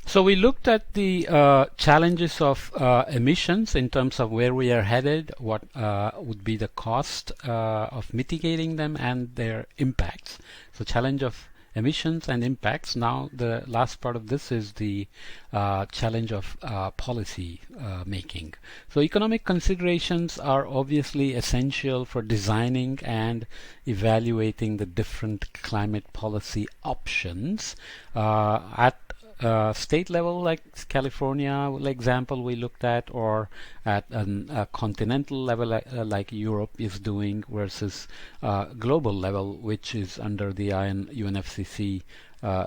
So we looked at the challenges of emissions in terms of where we are headed, what would be the cost of mitigating them and their impacts. So challenge of emissions and impacts. Now the last part of this is the challenge of policy making. So economic considerations are obviously essential for designing and evaluating the different climate policy options at state level, like California example we looked at, or at a continental level like Europe is doing, versus global level, which is under the UNFCCC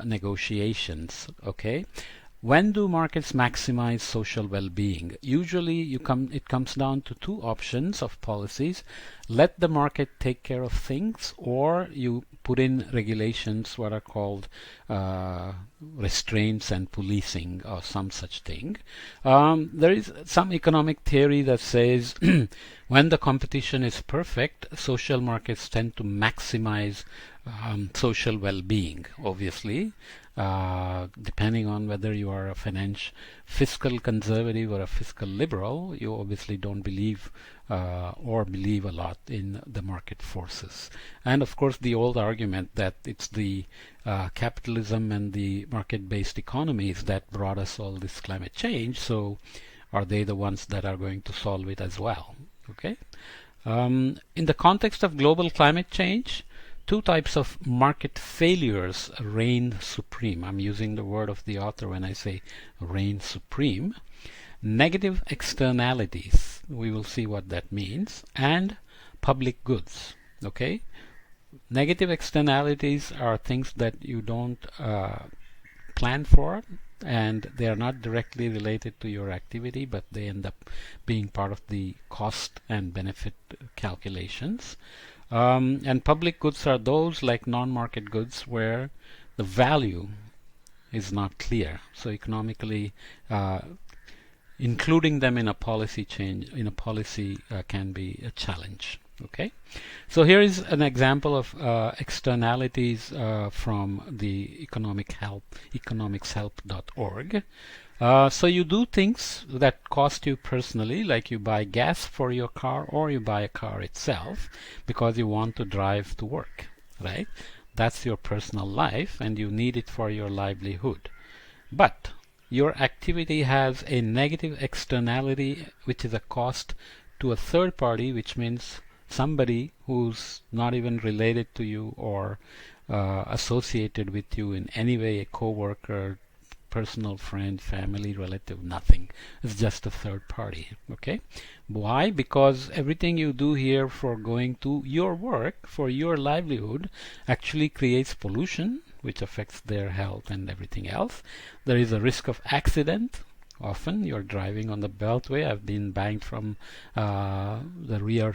negotiations. Okay. When do markets maximize social well-being? Usually it comes down to two options of policies. Let the market take care of things, or you put in regulations, what are called restraints and policing or some such thing. There is some economic theory that says when the competition is perfect, social markets tend to maximize social well-being, obviously. Depending on whether you are a fiscal conservative or a fiscal liberal, you obviously don't believe or believe a lot in the market forces. And of course the old argument that it's the capitalism and the market-based economies that brought us all this climate change, so are they the ones that are going to solve it as well? Okay. In the context of global climate change, two types of market failures reign supreme. I'm using the word of the author when I say reign supreme. Negative externalities, we will see what that means, and public goods. Okay? Negative externalities are things that you don't plan for, and they are not directly related to your activity, but they end up being part of the cost and benefit calculations. And public goods are those like non-market goods where the value is not clear. So economically, including them in a policy can be a challenge. Okay, so here is an example of externalities from the economicshelp.org. So you do things that cost you personally, like you buy gas for your car, or you buy a car itself because you want to drive to work, right? That's your personal life and you need it for your livelihood. But your activity has a negative externality, which is a cost to a third party, which means somebody who's not even related to you or associated with you in any way, a co-worker, personal friend, family, relative, nothing. It's just a third party. Okay. Why? Because everything you do here for going to your work, for your livelihood, actually creates pollution, which affects their health and everything else. There is a risk of accident. Often you're driving on the beltway. I've been banged from the rear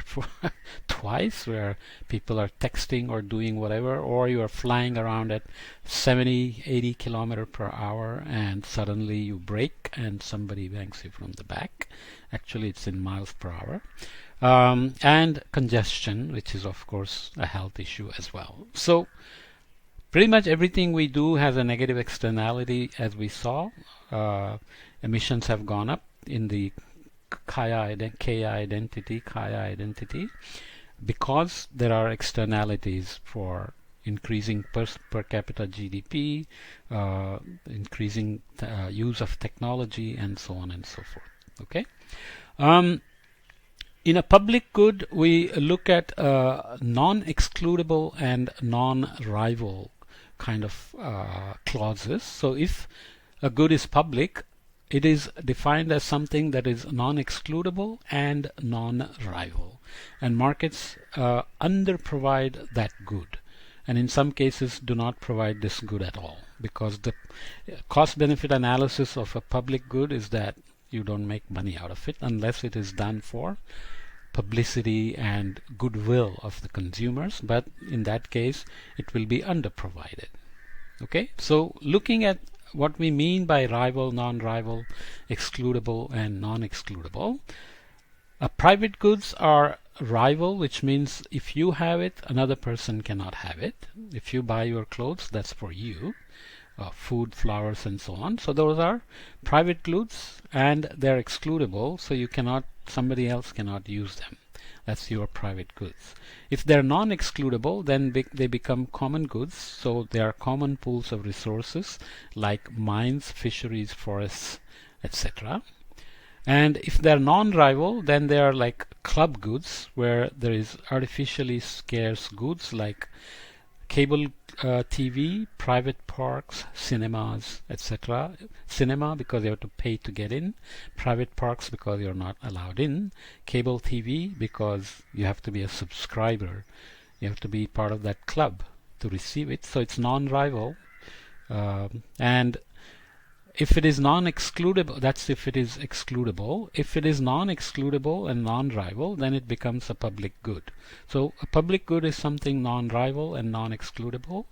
twice, where people are texting or doing whatever, or you are flying around at 70, 80 kilometers per hour and suddenly you brake and somebody bangs you from the back. Actually, it's in miles per hour. And congestion, which is of course a health issue as well. So pretty much everything we do has a negative externality, as we saw. Emissions have gone up in the Kaya identity because there are externalities for increasing per capita GDP, increasing use of technology, and so on and so forth. Okay. In a public good, we look at non-excludable and non-rival kind of clauses. So if a good is public, it is defined as something that is non-excludable and non-rival. And markets under-provide that good. And in some cases do not provide this good at all. Because the cost-benefit analysis of a public good is that you don't make money out of it unless it is done for publicity and goodwill of the consumers. But in that case, it will be under-provided. Okay, so looking at what we mean by rival, non-rival, excludable, and non-excludable. Private goods are rival, which means if you have it, another person cannot have it. If you buy your clothes, that's for you. food, flowers, and so on. So those are private goods, and they're excludable, so somebody else cannot use them. That's your private goods. If they're non-excludable, then they become common goods, so they are common pools of resources like mines, fisheries, forests, etc. And if they're non-rival, then they are like club goods, where there is artificially scarce goods like cable TV, private parks, cinemas, etc. Cinema because you have to pay to get in, private parks because you're not allowed in, cable TV because you have to be a subscriber, you have to be part of that club to receive it. So it's non-rival, and if it is non-excludable, that's if it is excludable. If it is non-excludable and non-rival, then it becomes a public good. So a public good is something non-rival and non-excludable.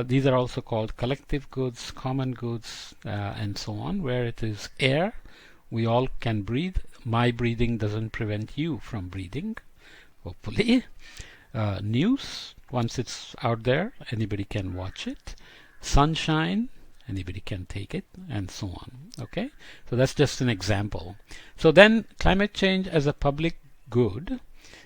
These are also called collective goods, common goods, and so on, where it is air. We all can breathe. My breathing doesn't prevent you from breathing, hopefully. News, once it's out there, anybody can watch it. Sunshine, anybody can take it, and so on. Okay, so that's just an example. So then climate change as a public good.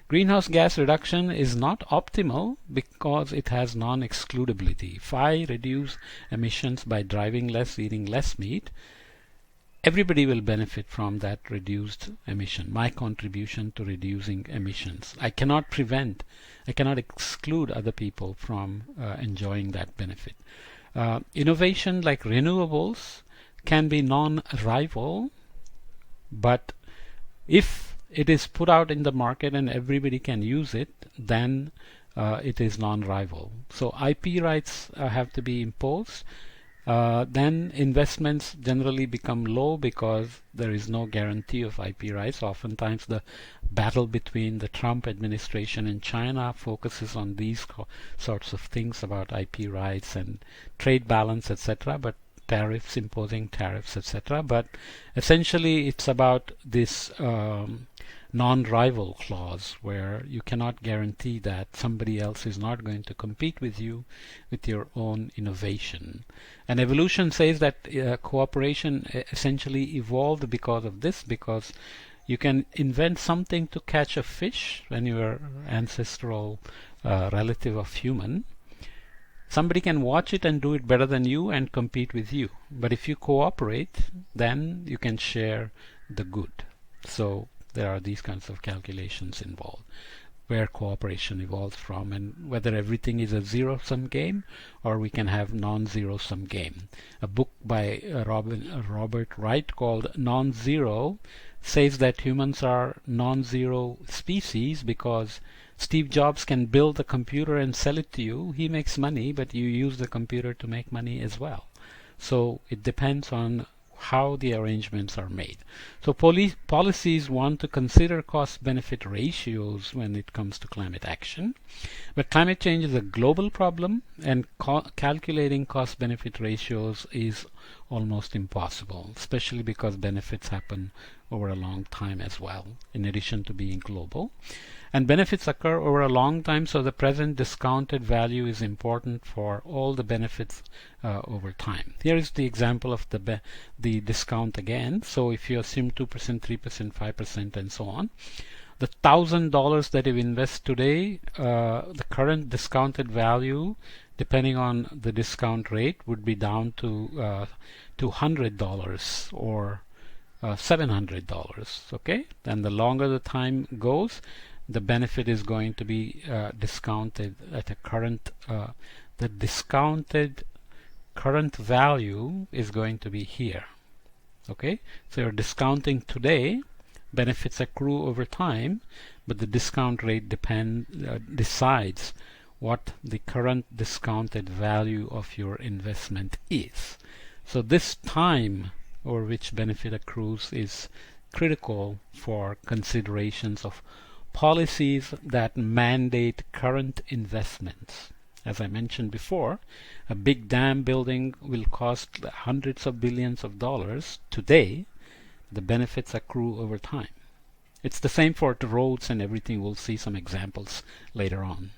Greenhouse gas reduction is not optimal because it has non-excludability. If I reduce emissions by driving less, eating less meat, everybody will benefit from that reduced emission, my contribution to reducing emissions. I cannot exclude other people from enjoying that benefit. Innovation like renewables can be non-rival, but if it is put out in the market and everybody can use it, then it is non-rival. So IP rights have to be imposed. Then investments generally become low because there is no guarantee of IP rights. Oftentimes the battle between the Trump administration and China focuses on these sorts of things about IP rights and trade balance, etc., but imposing tariffs, etc. But essentially it's about this non-rival clause, where you cannot guarantee that somebody else is not going to compete with you with your own innovation. And evolution says that cooperation essentially evolved because of this, because you can invent something to catch a fish when you are ancestral relative of human. Somebody can watch it and do it better than you and compete with you. But if you cooperate, then you can share the good. So there are these kinds of calculations involved, where cooperation evolves from, and whether everything is a zero-sum game or we can have non-zero-sum game. A book by Robert Wright called Non-Zero says that humans are non-zero species because Steve Jobs can build a computer and sell it to you. He makes money, but you use the computer to make money as well. So it depends on how the arrangements are made. So policies want to consider cost-benefit ratios when it comes to climate action. But climate change is a global problem, and calculating cost-benefit ratios is almost impossible, especially because benefits happen over a long time as well, in addition to being global. And benefits occur over a long time, so the present discounted value is important for all the benefits over time. Here is the example of the discount again. So if you assume 2%, 3%, 5%, and so on, the $1,000 that you invest today, the current discounted value, depending on the discount rate, would be down to $200 or $700. Okay, and the longer the time goes, the benefit is going to be discounted at a current, the discounted current value is going to be here. Okay, so you're discounting today, benefits accrue over time, but the discount rate decides what the current discounted value of your investment is. So this time over which benefit accrues is critical for considerations of policies that mandate current investments. As I mentioned before, a big dam building will cost hundreds of billions of dollars today. The benefits accrue over time. It's the same for the roads and everything. We'll see some examples later on.